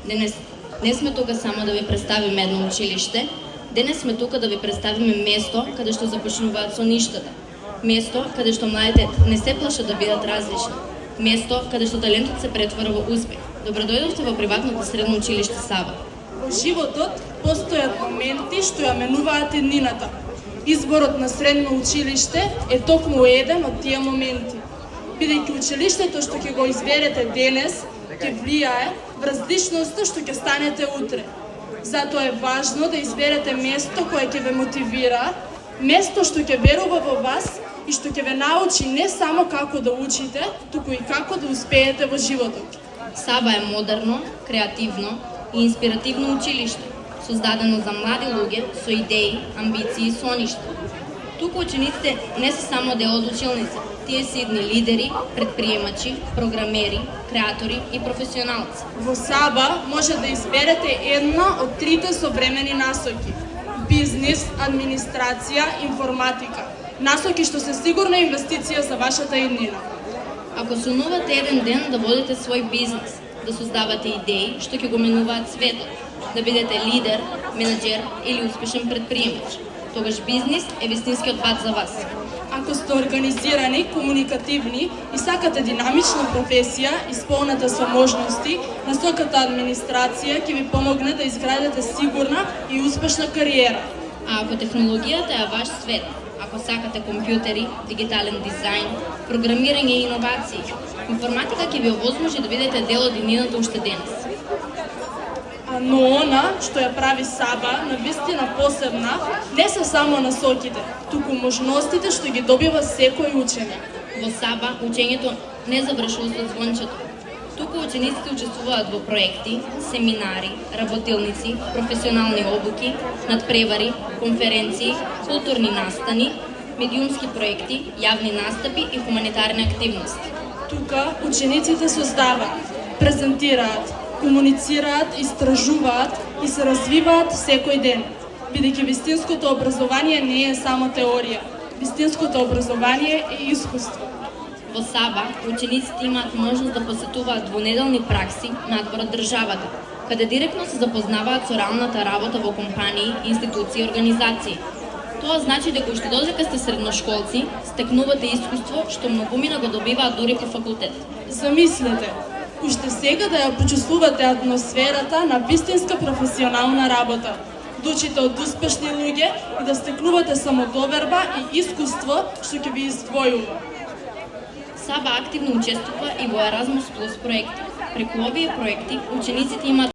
Денес не сме тука само да ви представиме едно училиште, денес сме тука да ви представиме место каде што започнуваат со ништата. Место каде што младите не се плашат да бидат различни. Место каде што талентот се претвара во успех. Добродојдовте во приватното средно училиште Саба. Во животот постојат моменти што ја менуваат еднината. Изборот на средно училиште е токму еден од тие моменти. Бидејќи училиштето што ќе го изберете денес ќе влијае врз личноста што ќе станете утре. Затоа е важно да изберете место кое ќе ве мотивира, место што ќе верува во вас и што ќе ве научи не само како да учите, туку и како да успеете во животот. Саба е модерно, креативно и инспиративно училиште, создадено за млади луѓе со идеи, амбиции и соништа. Туку учениците не се само дел од училница, тие се идни лидери, предприемачи, програмери, креатори и професионалци. Во Саба може да изберете една од трите современи насоки: бизнис, администрација, информатика. Насоки што се сигурна инвестиција за вашата иднина. Ако сонувате еден ден да водите свој бизнис, да создавате идеи што ќе го менуваат светот, да бидете лидер, менаџер или успешен предприемач, тогаш бизнис е вистинскиот пат за вас. Ако сте организирани, комуникативни и сакате динамична професија, исполната со можности, насоката администрација ќе ви помогне да изградите сигурна и успешна кариера. А ако технологијата е ваш свет, ако сакате компјутери, дигитален дизајн, програмирање и иновации, информатика ќе ви овозможи да бидете дел од иднината уште денес. Но она што ја прави Саба на вистина посебна не се само насоките, туку можностите што ги добива секој ученик. Во Саба учењето не завршува со звончето. Туку учениците учествуваат во проекти, семинари, работилници, професионални обуки, надпревари, конференции, културни настани, медиумски проекти, јавни настапи и хуманитарни активности. Тука учениците создаваат, презентираат, комуницираат, истражуваат и се развиваат секој ден. Бидејќи вистинското образование не е само теорија, вистинското образование е искуство. Во Саба учениците имаат можност да посетуваат двонеделни пракси надвор од државата, каде директно се запознаваат со реалната работа во компании, институции и организации. Тоа значи дека уште додека сте средношколци, стекнувате искуство што многумина го добиваат дури по факултет. Замислете, уште сега да ја почувствувате атмосферата на вистинска професионална работа, да учите од успешни луѓе и да стекнувате самодоверба и искуство што ќе ви издвојува. Саба активно учествува и во Еразмус Плюс проекти. Преку овие проекти учениците имаат